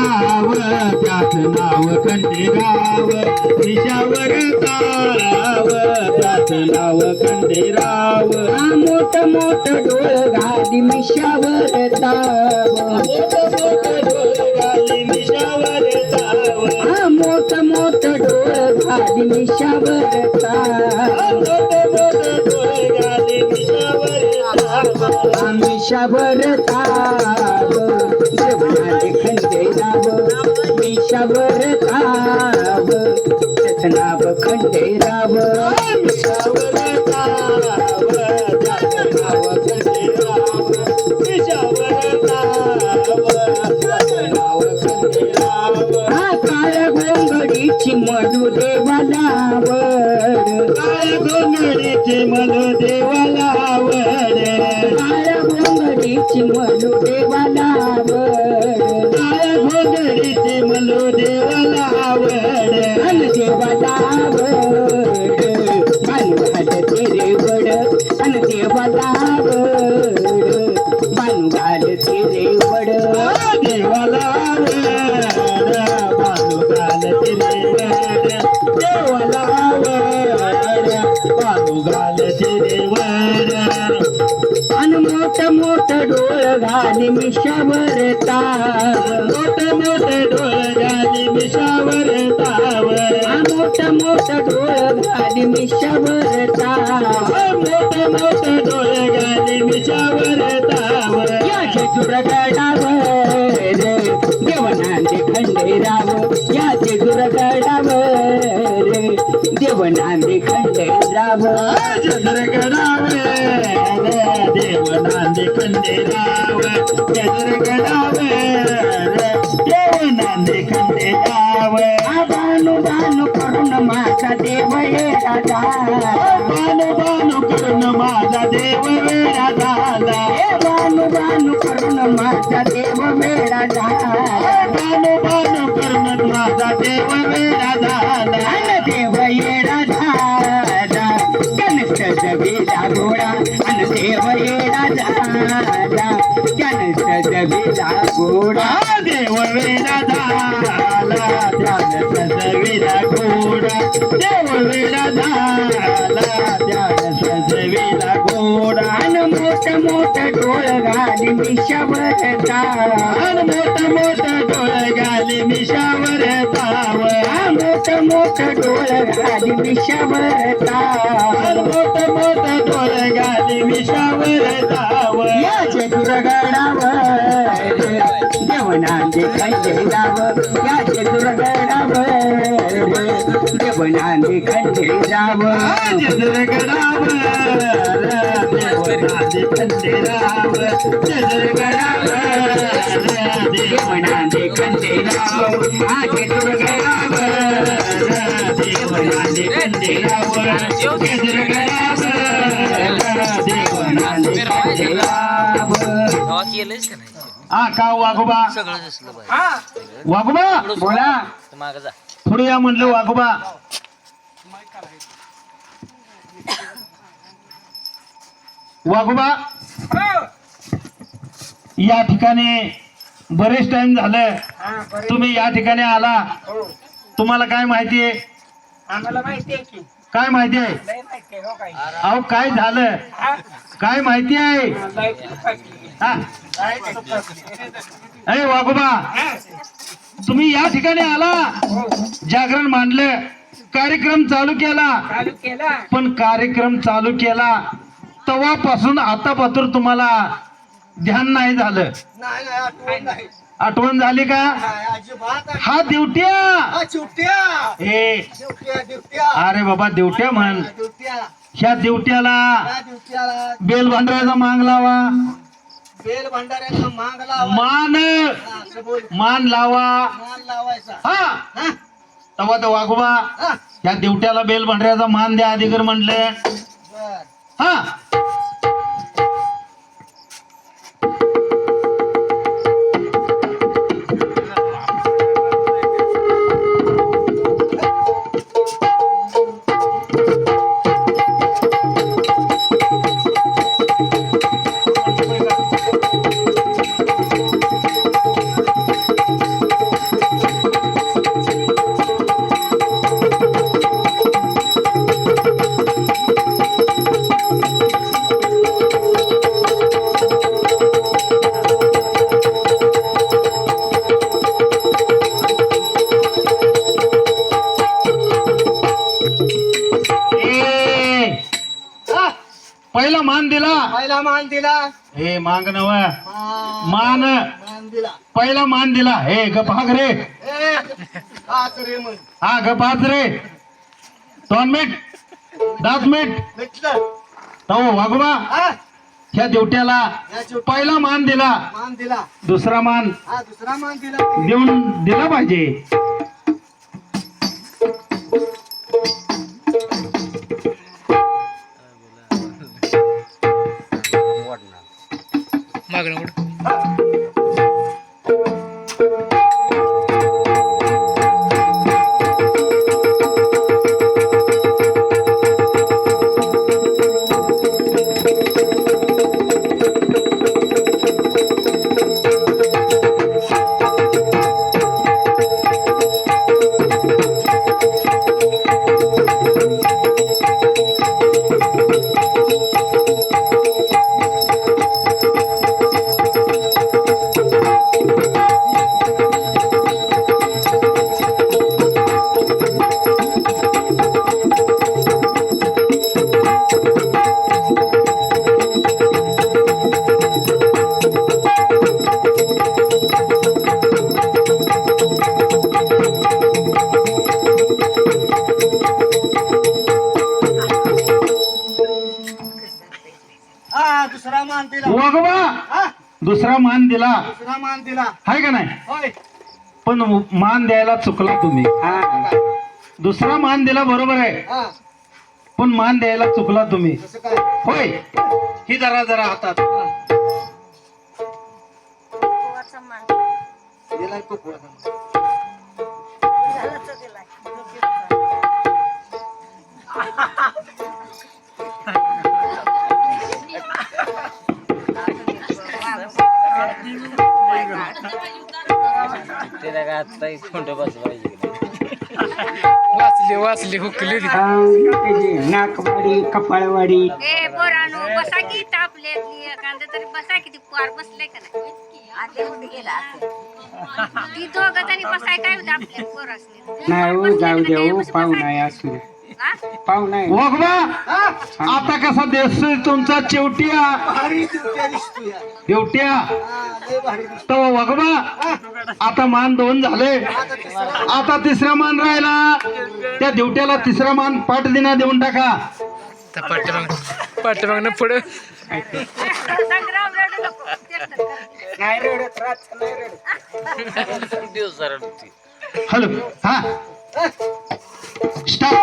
राव त्याच नाव खंडेराव मिशावर ताराव त्याच नाव खंडेराव मोठ मोठ डोळ घाली मिशावर ताव मिशावर ताव मोठ मोठ डोळ घाली मिशावर ताव मिशावर ताव देवनाने खंडेराव मिशावर ताव त्याच नाव खंडेराव मिशावर ताव त्याच नाव खंडेराव मिशावर ताव त्याच नाव खंडेराव काळ गोंगडीची मधु देवालावड काय गोंगडीचे मधु देवालावड काळ गोंगडीची मधु देवालावड काय गोंगडीचे मधु देवालावड अन देवालावड बांधवाल तेरे वड अन देवालावड बांधवाल तेरे वड देवालावड बानुगाल तिरेवड देवालावड बानुगाल तिरेवड अन मोठ मोठ डोळ घाली मिशावर ताव मोठ मोठ डोळ झाली मिशावर ताव मोठ मोठ डोळ घाली मिशावर ताव मोठ मोठ डोळ झाली मिशावर ताव याचे दुर्गडावर देवनांदे खंडेराव याचे दुर्गडावर देवनांदे खंडेराव चंद्रगडाव देवनांदे खंडेराव चंद्रगडाव देवनांदे खंडेराव बानु बानु करुण माझा देव येडा झाला बानु बानु करून माझा देव वेळा झाला बानु बानु करुण माझा देव वेडा झाला बानु बानु करून माझा देव वेळा झाला अन देव येडा झाला गणेश जबीला घोडा अन देव येडा झाला गणेश जबीला घोडा देव वेळा झाला ध्यान सजविला घोडा देव वेळा झाला ध्यान सजविला घोडा अन मोठ मोठ डोळ घाली मिशावर ताव मोठ मोठ डोळ घाली मिशावर ताव मोठ मोठ डोळ घाली मिशावर ताव मोठ मोठ डोळ घाली मिशावर ताव याचे दुर्गडावर देवनांदे खंडेराव याचे दुर्गडावर देवनांदे खंडेराव चंद्रगडाव देवनांदे खंडेराव चंद्रगडाव देवनांदे खंडेराव याचे दुर्गडावर देवनांदे खंडेराव चंद्रगडाव देवनांदे खंडेराव केलंच का नाही हा का वाघोबा सगळं दिसलं पाहिजे वाघोबा बोला माग जा पुढे या म्हणलं वाघोबा वाघोबा या ठिकाणी बरेच टाइम झालं तुम्ही या ठिकाणी आला तुम्हाला काय माहिती आहे आम्हाला माहिती आहे की काय माहिती आहे लय माहिती आहे हो काही अहो काय झालं काय माहिती आहे हा अरे वाघोबा तुम्ही या ठिकाणी आला जागरण मांडलं कार्यक्रम चालू केला चालू केला पण कार्यक्रम चालू केला तेव्हापासून आतापासून तुम्हाला ध्यान नाही झालं आठवण झाली का हा दिवट्या हे अरे बाबा दिवट्या म्हण ह्या दिवट्याला बेल भांडऱ्याचा मांग लावा बेल भंडाऱ्याचा मांग लावा मान असं बोल मान लावा मान लावायचा हा हा? तेव्हा तर वाघोबा हा? ह्या दिवट्याला बेल भांडऱ्याचा मान द्या अधिकार म्हटले बर हा पहिला मान दिला. पहिला मान दिला. हे माग नव मान मान दिला. पहिला मान दिला. हे गपाग रे. हात रे मग. हा गपाच रे. 2 मिनिट 10 मिनिट भेटलं. तो वागोबा हा ह्या देवट्याला या शेवटी पहिला मान दिला. मान दिला. दुसरा मान हा दुसरा मान दिला. देऊन दिला पाहिजे. हा दुसरा मान दिला. वागोबा हा दुसरा मान दिला. दुसरा मान दिला. हाय का नाही. होय. पण मान द्यायला चुकला तुम्ही. हा दुसरा मान दिला बरोबर आहे. हा पण मान द्यायला चुकला तुम्ही. कसं काय. होय. ही जरा जरा हातात. दिलाय तो पुढं. त्याला काय आता खोंड बसलं पाहिजे. वाचली हुकली त्याची नाकवाडी कपाळवाडी ए पोरानो बसा की तापले एखादं तरी बसा की ती पार बसले का नाही गेला ती दोघं जणी बसाय काय होतं आपल्या पोरासने नाही हो जाऊ द्या हो पाहुणा आहे असू द्या पाहुणा आहे. वागोबा आता कसा दिसतोय तुमचा चिवटिया भारी दिसतोय दिसतोय. देवट्या. हा लय भारी दिसतोय. तो वागोबा आता मान 2 झाले. आता तिसरा. आता तिसरा मान राहिला. त्या देवट्याला तिसरा मान पाठ दिना देऊन टाका. पाठीमागनं पुढं संग्राम रडू नको तेच तर. नाही रडत रात नाही रडत. दिवस रडती. हॅलो हा स्टॉप.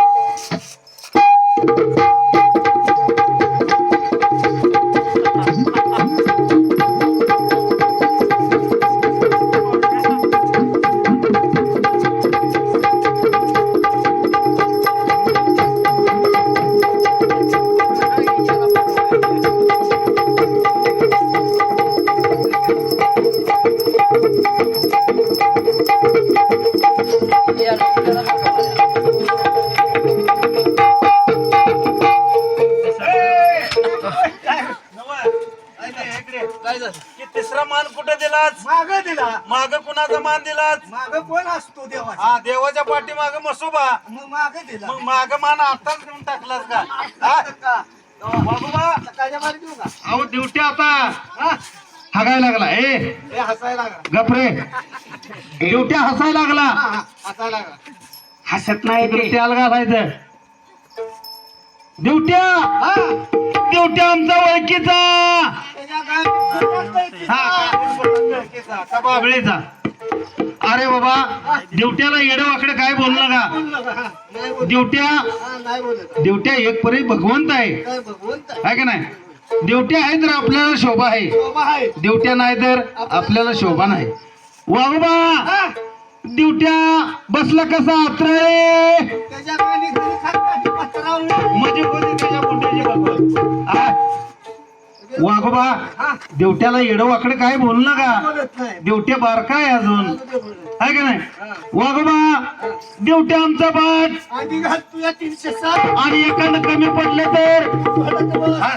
काय झालं. की तिसरा मान कुठे दिलाच. माग दिला. माग कुणाचा मान दिलाच. माग कोण असतो देवा. हा देवाच्या पाठी माग मसोबा. मग माग दिला. मग माग मान आताच देऊन टाकलास का. हा? का वागोबा सकाळच्या मारी देऊ का. अहो ड्युटी आता हा हागायला लागला. ए हे हसायला लागला. गपरे. ड्युट्या हसायला लागला. हा हा हसायला लागला. हसत नाही ते. त्याला घालायचं. ड्युट्या हा ड्युट्या आमचा ओळखीचा. त्याच्या गावात हा का बाबळेचा. अरे बाबा ड्युट्याला येडवाकडे काय बोलू नका. नाही बोलत. ड्युट्या हा नाही बोलत. ड्युट्या एक परी भगवंत आहे. काय भगवंत आहे का नाही. ड्युट्या आहे तर आपल्याला शोभा आहे. शोभा आहे. ड्युट्या नाही तर आपल्याला शोभा नाही. वागोबा हा ड्युट्या बसला कसा आत्रे. त्याच्या गाणी घरी खात पत्रावून. म्हणजे कोणी त्याच्या मोठ्याची भगवंत. हा? वाघोबा हा देवट्याला येडवाकडे काय बोलू नका. बोलत नाही. देवट्या बारका आहे अजून. बोलत. आहे का नाही. वाघोबा देवट्या आमचा बाट. आधी घाल तुझ्या 307. आणि एखादं कमी पडलं तर भडक बघ. हा?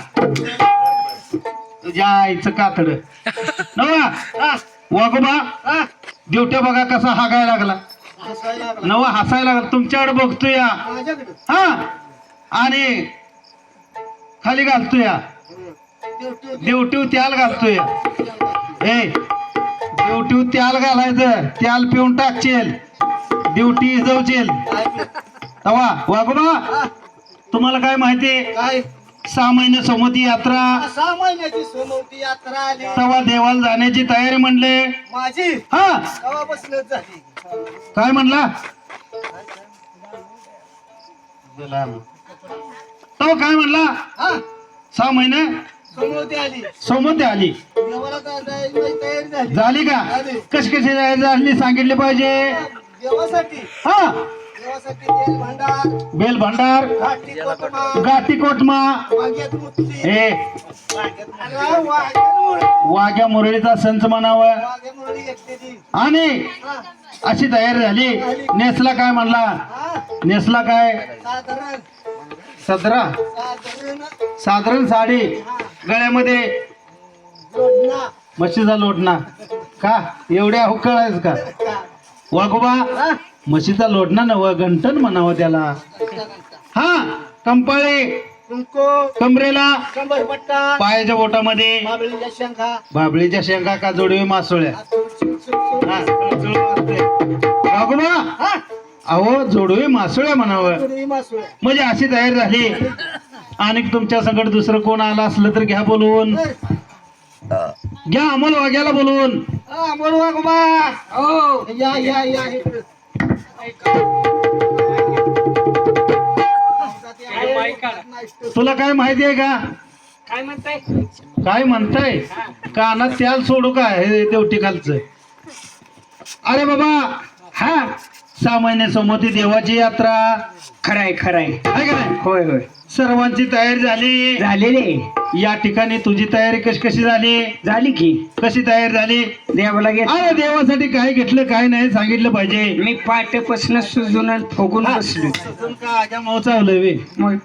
तुझ्या आईचं कातड नवा. वाघोबा हा देवट्या बघा कसा हागायला लागला. हसायला लागला. नवा हसायला लागला. तुमच्याकडे बघतोय माझ्याकडे. हा आणि खाली घालतोय. ड्युटीव त्याल घालतोय ए ड्युटीव त्याल घालायचं त्याल पिऊन टाकशील ड्युटी जाऊशील तवा वागोबा तुम्हाला काय माहिती काय 6 महिने सोमती यात्रा 6 महिन्याची सोमवती यात्रा आली तवा देवाला जाण्याची तयारी म्हणले माझी हा गावापासूनच झाली काय म्हणला तवा काय म्हणला हा 6 महिने सोमवती आली सोमती आली देवाला जायची तयारी झाली झाली का कशी कशी झाली सांगितले पाहिजे देवासाठी हा देवासाठी तेल भांडार बेल भांडार घाटी कोटमा गाठी कोटमा वाग्यात मुतली हे वाग्यामुळे वाघ्या मुरळीचा संच म्हणावं वाग्यामुळे एकटेची आणि अशी तयारी झाली नेसला काय म्हणला हा नेसला काय साधारण सदरा साधारण साडी गळ्यामध्ये जोडणा म्हशीचा लोटणा का एवढ्या हुकळ आहेस का वाघोबा म्हशीचा लोटणा नव घंटन म्हणावं त्याला हा कंपाळे कुंको कमरेला कंबरपट्टा पायाच्या बोटामध्ये बाबळीच्या शंखा बाबळीच्या शेंगा का जोडवे मासोळ्या हा, चुळचुळ वाजते. वाघोबा हा अहो जोडवे मासोळ्या म्हणावं पूर्वी मासुळ्या म्हणजे अशी तयारी झाली आणि तुमच्या संकट दुसरं कोण आलं असलं तर घ्या बोलवून घ्या अमोल वाघ्याला बोलवून हा बोलवा गोबा हो या या या इकडं. तुला काय माहिती आहे का काय म्हणताय कानात त्याल सोडू का हे देवटी खालचं अरे बाबा हा 6 महिने सोमती देवाची यात्रा खराय खराय आहे का नाही होय होय सर्वांची तयारी झाली झालेले या ठिकाणी तुझी तयारी कशी कशी झाली झाली की कशी तयारी झाली देवाला घेत अरे देवासाठी काय घेतलं काय नाही सांगितलं पाहिजे मी पाट्यापासून सुजून आणि फुगून बसलो सजून का आजा मावचावलंय बे मग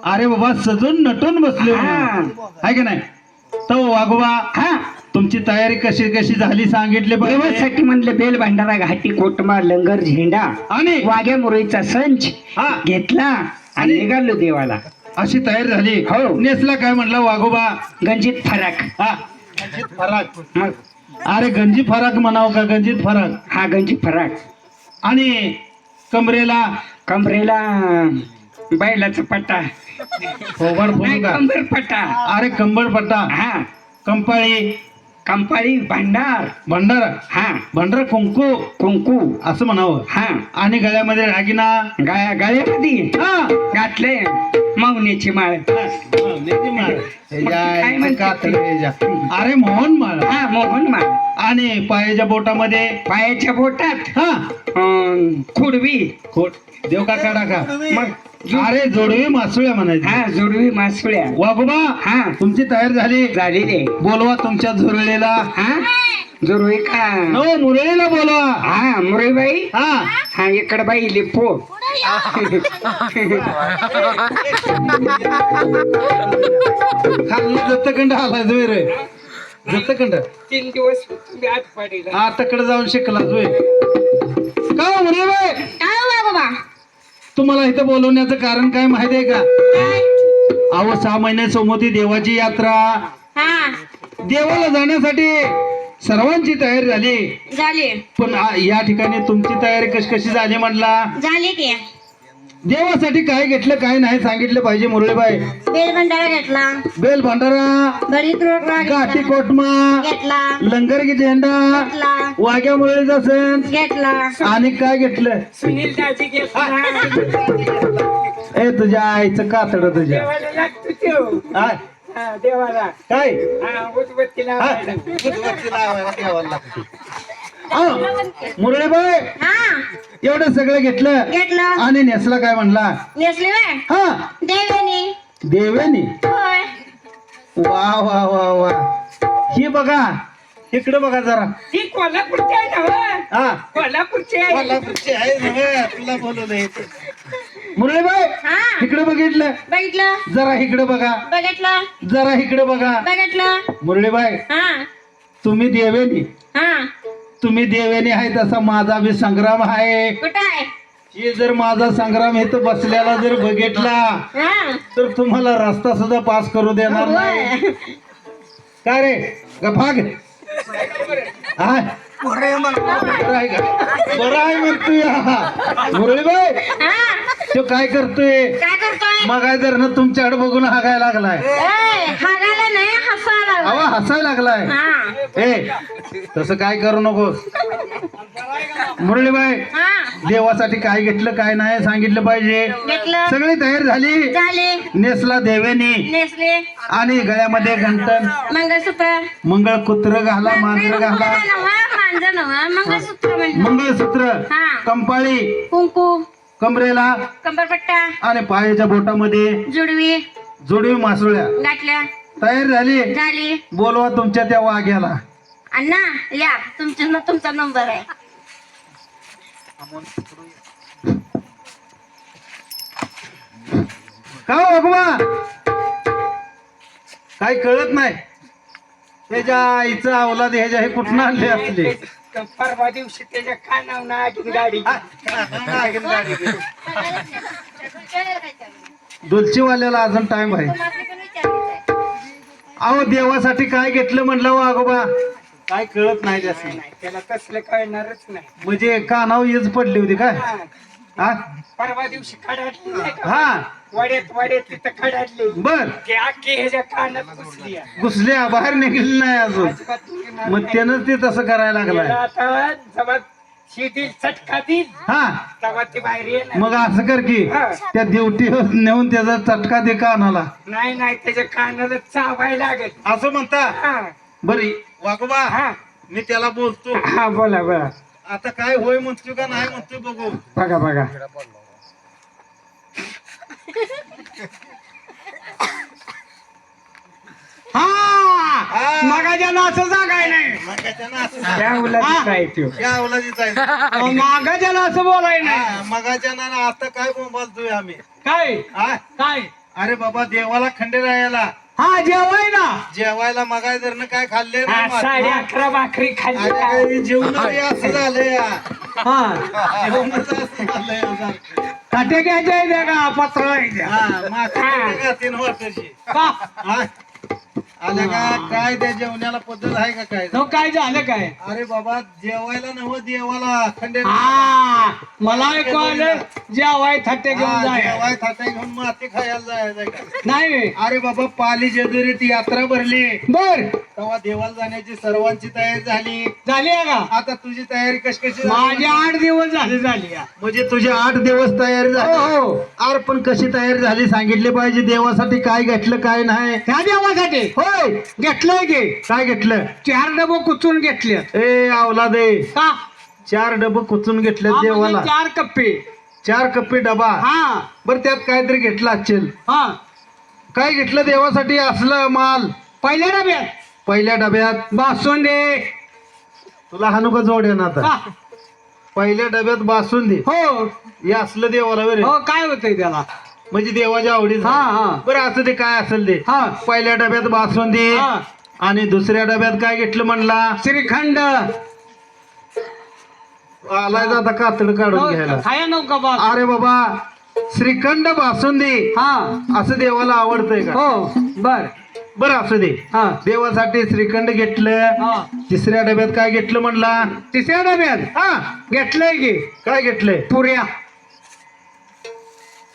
अरे बाबा सजून नटून बसले हा. आहे का नाही तो वाघोबा हा तुमची तयारी कशी कशी झाली सांगितले पाहिजे देवासाठी म्हणलं बेल भांडारा घाटी कोटमा लंगर झेंडा आणि वाघ्या मुरळीचा संच हा घेतला आणि निघालो देवाला अशी तयारी झाली हो. नेसला काय म्हणला वाघोबा गंजीत फरक हा गंजीत फराक मग अरे गंजी फराक म्हणाव का गंजीत फराक हा गंजीत फरक आणि कमरेला कमरेला बैलाचा पट्टा फोबाड फोडू नाही, का कंबर पट्टा अरे कंबळ पट्टा हा कंपाळी कंपाळी भांडार भंडारा हा भंडारा कुंकू कुंकू असं म्हणावं हा आणि गळ्यामध्ये रागिना गाळ्यामध्ये हा घातले मावण्याची माळ काय म्हणते? अरे मोहन माळ हा मोहन माळ आणि पायाच्या बोटामध्ये पायाच्या बोटात हा खुडवी खोट देव का काढा का मग अरे जोडवी मासुळ्या म्हणायची हा जोडवी मासुळ्या वाघोबा हा तुमची तयारी झाली झालेले बोलवा तुमच्या झुरळीला हा जोडवी का नो मुरळीला बोलवा हा मुरळीबाई हा हा इकडे बाई लिपो खाली दत्तखंड आलाय जोय रे दत्तखंड 3 दिवस आत पाडीला आताकडे जाऊन शिकला जोय का मुरळीबाई तुम्हाला इथं बोलवण्याचं कारण काय माहिती आहे का अहो 6 महिने सोमती देवाची यात्रा देवाला जाण्यासाठी सर्वांची तयारी झाली झाले पण या ठिकाणी तुमची तयारी कशी कशी झाली म्हणला झाले की देवासाठी काय घेतलं काय नाही सांगितलं पाहिजे मुरळीबाई बेल भंडारा घेतला बेल भांडारा गणित रोटला गाठी कोटमा घेतला लंगर की झेंडा घेतला वाघ्या मुरळीचा सण घेतला आणि काय घेतलं सुनील दाजी ए तुझ्या आईचं कातड तुझ्या देवाला हा, देवाला काय उदबत्तीला मुरळीबाई हा एवढं सगळं घेतलं घेतला आणि नेसला काय म्हणला नेसले वे हा देवेनी देवेनी होय वा वा वा वा ही बघा इकडे बघा जरा ही कोल्हापूरची आहे ना हा कोल्हापूरची आहे तुला बोलवलंय मुरळीबाई हा इकडे बघितलं बघितलं जरा इकडे बघा बघितलं जरा इकडे बघा बघितलं मुरळीबाई हा तुम्ही देवेनी हा तुम्ही देवेनी आहे तसा माझा बी संग्राम आहे कुठं आहे हे जर माझा संग्राम इथं बसलेला जर बघितला हा तर तुम्हाला रस्ता सुद्धा पास करू देणार नाही होय काय रे गफाग हा बरं आहे का? बरं आहे म्हणतोय मुरळीबाई तो काय करतोय काय करतोय मग काय जर ना तुमच्याकडे बघून हागायला लागलाय हागायला नाही हसायला अहो हसायला लागलाय हा ए तसं काय करू नको मुरळीबाई हा देवासाठी काय घेतलं काय नाही सांगितलं पाहिजे घेतलं सगळी तयार झाली झाले नेसला देवेनी नेसले आणि गळ्यामध्ये घंटन मंगळसूत्र मंगळसूत्र घाला मांजर घाला मांजर नव्हा मंगळसूत्र म्हणजे मंगळसूत्र हा. कंपाळी कुंकू कमरेला कंबरपट्टा आणि पायाच्या बोटामध्ये जुडवी जोडवी मासुळ्या गाठल्या तयार झाली झाली बोलवा तुमच्या त्या वाघ्याला अण्णा या तुमचा नंबर आहे का वाघवा काय कळत नाही त्याच्या आईचं अवलाद ह्याच्या हे कुठं आणले असले परवा दिवशी त्याच्या कानावर नागिन गाडी डोलचीवाल्याला अजून टाइम आहे अहो देवासाठी काय घेतलं म्हणलं वाघोबा काय कळत नाही जास्त त्याला तसलं कळणारच नाही म्हणजे कानावर येच पडली होती काय हा परवा दिवशी खडाटली नाही का? हा वड्यात तिथं खडाटली बर ते आखी ह्याच्या कानात घुसली आहे. घुसल्या बाहेर निघली नाही अजून अजिबात निघणार मग नाही. त्यानं ते तसं करायला त्याला लागलाय आता जेव्हा शेती चटका देईल हा तेव्हा ती बाहेर येणार मग असं कर की त्या ड्युटीवर नेऊन त्याचा चटका दे कानाला नाही त्याच्या कानाला चावायला लागेल असं म्हणता हा बरी वाघोबा हा मी त्याला बोलतो हा बोला बोला आता काय होय म्हणतो का नाही म्हणतोय बघू बघा हा मगाच्या नाचं जागाय नाही त्या उलादीचा आहे त्यो. मागाच्या नाचं बोलाय नाही मगाच्या ना आता काय बोलतोय आम्ही काय हा? काय अरे बाबा देवाला खंडेरायाला हा जेवाय ना जेवायला मगाय जर काय खाल्ले हा, 11:30 भाकरी खाल्ली का? जेवण असं झालंय हा जेवणच असं झालंय सारखं. काटे घ्यायचे आहे का पत्र हा, मागच्या का 3 वर्षाची हा? आल्या का काय त्या जेवणाला पद्धत आहे का काय तो काय झालं काय अरे बाबा जेवायला नव देवाला खंडे हा मला ऐकू आलं जेवाय थट्टे घेऊन जाय जेवाय थाटा घेऊन माती खायला जायचं का? नाही अरे बाबा पाली जेजुरीत यात्रा भरली बर तेव्हा देवाला जाण्याची सर्वांची तयारी झाली झाली आहे का आता तुझी तयारी कशी झाली? माझे 8 दिवस झाली आहे. म्हणजे तुझे 8 दिवस तयारी झाली हो. अरे पण कशी तयारी झाली सांगितले पाहिजे देवासाठी काय घेतलं काय नाही ह्या देवासाठी होय घेतलंय की काय घेतलं 4 डबं कुचून घेतले ए आवला दे का 4 डबं कुचून घेतले हा, म्हणजे देवाला 4 कप्पे 4 कप्पे डबा हा बर त्यात काहीतरी घेतला असेल हा काय घेतलं देवासाठी असलं माल पहिल्या डब्यात पहिल्या डब्यात बासुंदी तुला हानुक जोड आहे ना आता हा, पहिल्या डब्यात बासुंदी हो हे असलं देवाला बरे हो काय होतंय त्याला म्हणजे देवाच्या आवडीचं हा हा बरं असं ते काय असेल ते हा पहिल्या डब्यात बासुंदी हा. आणि दुसऱ्या डब्यात काय घेतलं म्हणला श्रीखंड आलाय आता कातड काढून घ्यायला खाया नव्हता बा अरे बाबा श्रीखंड बासुंदी हा असं देवाला आवडतंय का हो बर बरं असू दे हा देवासाठी श्रीखंड घेतलं हा तिसऱ्या डब्यात काय घेतलं म्हणला तिसऱ्या डब्यात हा घेतलंय की काय घेतलंय पुऱ्या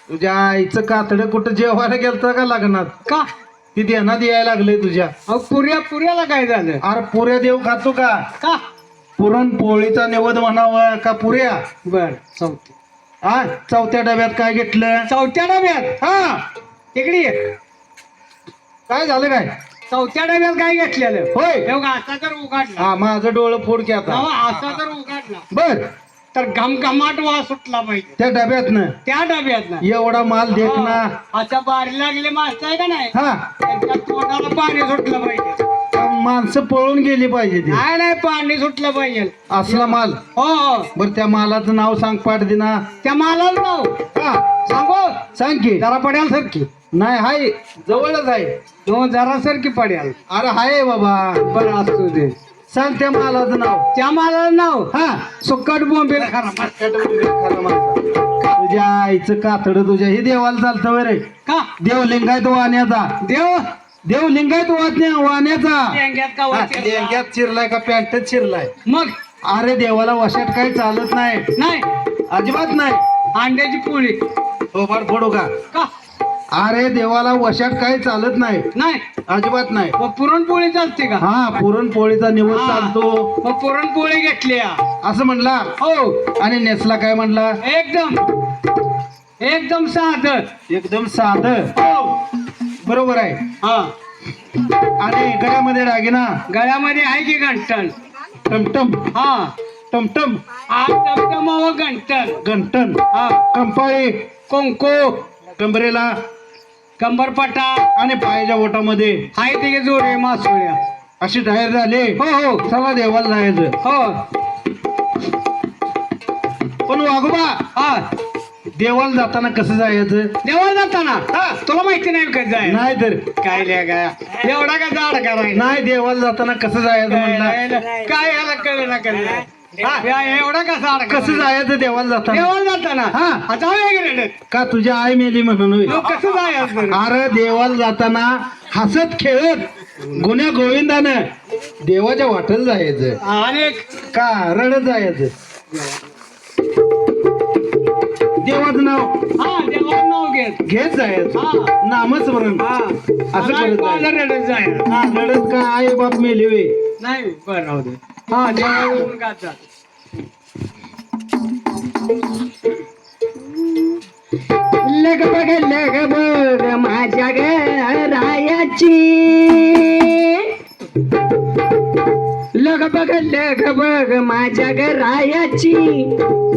तुझ्या आईचं कातड कुठं जेवायला गेलता का लग्नात का ती ध्यानात यायला लागले तुझ्या अहो पुऱ्याला काय झालं अरे पुऱ्या देव खातो का का पुरणपोळीचा निवद म्हणावं का पुऱ्या बर चौथी हा चौथ्या डब्यात काय घेतलं चौथ्या डब्यात हा इकडे ये. काय झालं काय चौथ्या डब्यात काय घेतलेलं होय एवढा असा जर उघडला हा माझं डोळं फोड की आता अहो, असा जर उघडला बर तर घमघमाट वास सुटला पाहिजे त्या डब्यातनं त्या डब्यात ना एवढा माल देख ना अशा बारी लागले माणसं आहे का नाही हा त्यांच्या तोंडाला पाणी सुटलं पाहिजे माणसं पळून गेली पाहिजे ती नाही नाही पाणी सुटलं पाहिजे असला माल हो हो बर त्या मालाचं नाव सांग पाठ दिना त्या मालाला नाव हा सांगो सांग की जरा पड्याल सरकी नाही हाय जवळच आहे हो जरा सरकी पड्याल अरे हाय बाबा बरं असू दे सांग त्या मालाचं नाव त्या मालाला नाव हा सुक्कट बोंबेल खरा तुझ्या आईचं कातड तुझ्या हे देवाला चालतं रे का देवलिंगायत वाण्याचा देव देव लिंगायत वाण्याचा लेंग्यात का हा, वाचेल? लेंग्यात चिरलाय का पॅन्टच चिरलाय? मग अरे देवाला वशात काही चालत नाही, नाही अजिबात नाही. अंड्याची पोळी हो फार फोडू का? का अरे देवाला वशात काही चालत नाही, नाही अजिबात नाही. मग पुरणपोळी चालते का? हा पुरणपोळीचा निवड हा. चालतो मग पुरणपोळी घेतली असं म्हणला. हो आणि नेसला काय म्हणला? एकदम एकदम साधं एकदम साधं. हो बरोबर आहे. हा आणि गळ्यामध्ये दागिना गळ्यामध्ये आहे की घंटण? टमटम हा टमटम आज टमटमावं घंटण गंटन हा कंपाळी कुंकू कंबरेला कंबरपटा आणि पायाच्या बोटामध्ये आहे तिघे जोडे मासोळ्या अशी तयार झाले. हो हो चला देवाला जायचं. हो पण वाघोबा हा देवाला जाताना कसं जायचं? देवाला जाताना तुला माहिती नाही कसं जाय नाही तर काय काय एवढा का जाड करायला नाही, देवाला जाताना कसं जायचं म्हणला? काय याला कळलं ना कळलं एवढा का जाड कसं जायचं देवाला जाताना? देवाला जाताना हा. जाऊया गेले का तुझ्या आई मेली म्हणून होय? कसं जायचं अरे देवाला जाताना हसत खेळत गुन्ह्या गोविंदानं देवाच्या वाटेला जायचं आणि का रडत जायचं? देवाचं नाव हा देवाला नाव घेत घेत जायचं, हा नामस्मरण हा असं करत मला जायचं. रडत जाय हा, रडत का आई बाप मेले वे? नाही बरं राहू दे हा देवावरून का जात लग बघ माझ्या घरायाची, लग बघ माझ्या घरायाची,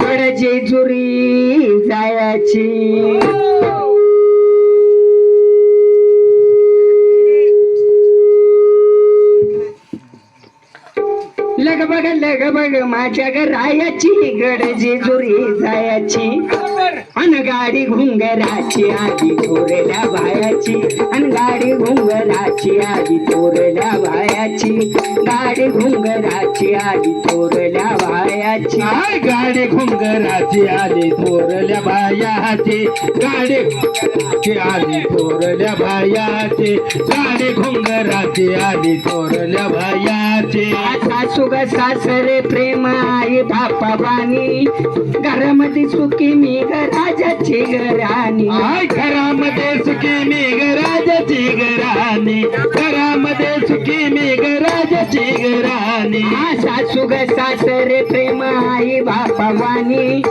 गडजे जुरी जायाची. लग बघ माझ्या घरायाची, गडजे जुरी जायाची. अन गाडी घुंगराची आधी थोरल्या बायाची, अन गाडी घुंगराची आधी थोरल्या बायाची, गाडी घुंगराची आधी थोरल्या बायाची. आय गाडी घुंगराची आली थोरल्या बायाची, गाडी घुंगराची आली थोरल्या बायाची, गाडी घुंगराची आली थोरल्या बायाची. सासू ग सासरे प्रेम आई बापा बानी, घरामध्ये सुखी मी ग राजाची घराणी. आय घरामध्ये सुखी मी गराजाची घराणी, घरामध्ये सुखी मी गराजाची घराणी. सासू ग सासरे प्रेम आई बापा बानी,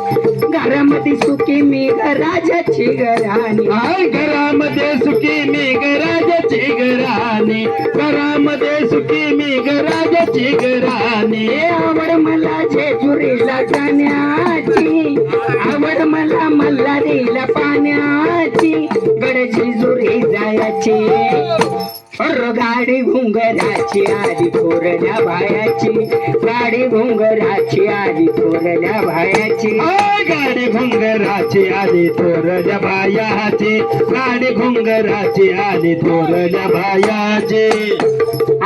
घरामध्ये सुखी मी ग राजाची घराणी. आय घरामध्ये सुखी मी गराजाची घराणी, घरामध्ये सुखी मी गराजाची घराणी. आवड मला जेजुरीला जाण्याची, आवड मला मल्हारीला पाण्याची, गडजी जुरी जायची. गाडी घुंगराची आधी थोरल्या बायाची, गाडी घुंगराची आधी थोरल्या बायाची. आय गाडी घुंगराची आली थोरल्या बायाची, गाडी घुंगराची आली थोरल्या बायाची.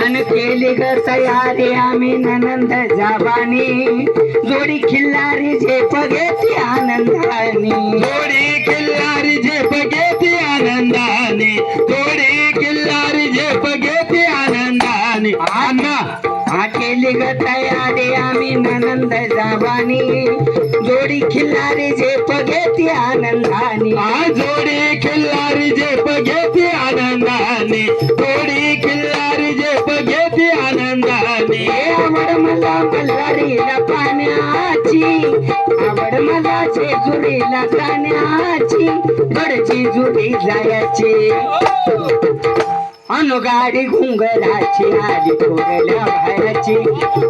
अन केली ग तयारी आम्ही ननंद जाबानी, जोडी खिल्लारी झेप घेती आनंदानी. थोडी किल्लारी झेप घेते आनंदाने, थोडी किल्लारी झेप घेते आनंदाने. अण्णा हा केली ग तयारी आम्ही ननंद जाबानी, जोडी खिल्लारी झेप घेती आनंदानी. जोडी किल्लारी झेप घेते आनंदाने, थोडी किल्लारी झेप घेते आनंदाने. आवड मला मल्हारीला पाण्याची, आवड मला जेजुरीला जाण्याची, गडची जुरी जायची. अनु गाडी घुंगराची आली थोरल्या बायाची,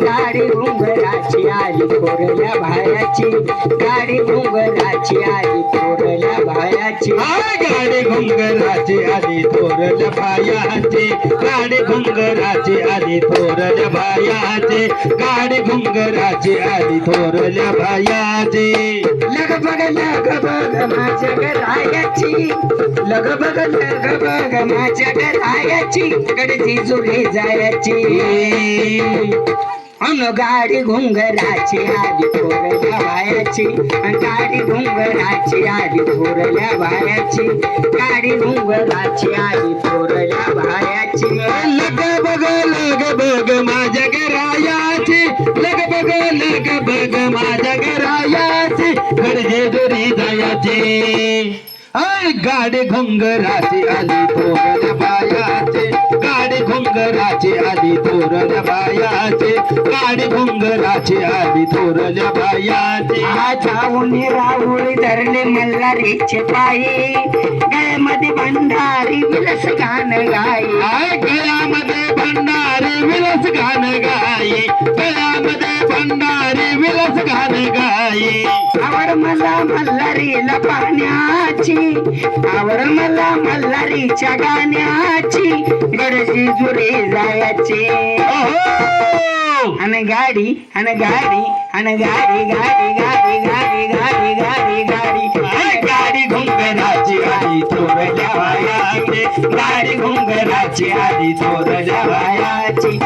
गाडी घुंगराची आली थोरल्या बायाची, गाडी घुंगराची आली थोरल्या बायाची. गाडी घुंगराची आली थोरल्या बायाची, गाडी घुंगराची आली थोरल्या बायाची, गाडी घुंगराची आली थोरल्या बायाची. लग बघ माझ्या घरायाची, लग बघ माझ्या घरायाची, गडची जुरी जायची. अन गाडी घुंगराची आली थोरल्या बायाची गाडी घुंगराची आली थोरल्या बायाची गाडी घुंगराची आली थोरल्या बायाची लग बग माझ्या घरायाची लग बग माझ्या घरायाची गरजे दोरी जायाची गाडी घुंगराची आली थोरल्या बायाची गाडी घुंगराची आली थोरल्या बायाची गाडी घुंगराची आली थोरल्या बायाची जाऊन राहुळी धरले मल्हारीचे पायी गळ्यामध्ये भंडारी विलस गाण गाई गळ्यामध्ये भंडारी विलस गाण गाई गळ्यामध्ये भंडारी विलस गाण गाई आवर मला मल्हारीला पाण्याची आवर मला मल्हारीच्या गाण्याची गरजी जुरी जायची अन गाडी अन गाडी अन गाडी गाडी गाडी गाडी गाडी गाडी गाडी गाडी घुंगराची आली थोरल्या बायाची गाडी घुंगराची आली थोरल्या बायाची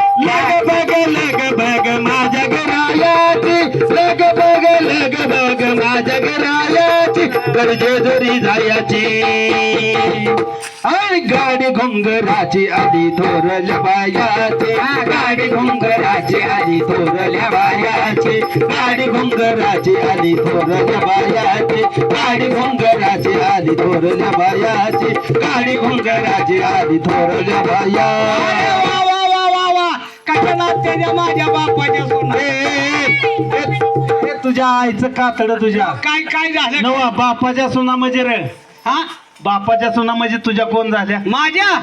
लग बग माझ्या घरायाची लग बग माझ्या घरायाची गरजे दोरी जायाची गाडी घुंगराची आली थोरल्या बायाची गाडी घुंगराची आली थोरल्या बायाची गाडी घुंगराची आली थोरल्या बायाची गाडी घुंगराची आली थोरल्या बायाची गाडी घुंगराची आली थोरल्या बाया माझ्या बापाच्या सोना तुझ्या आईचं कातड तुझ्या काय काय झालं नवा बापाच्या सुना म्हणजे रे हा बापाच्या सुना म्हणजे तुझ्या कोण झाल्या माझ्या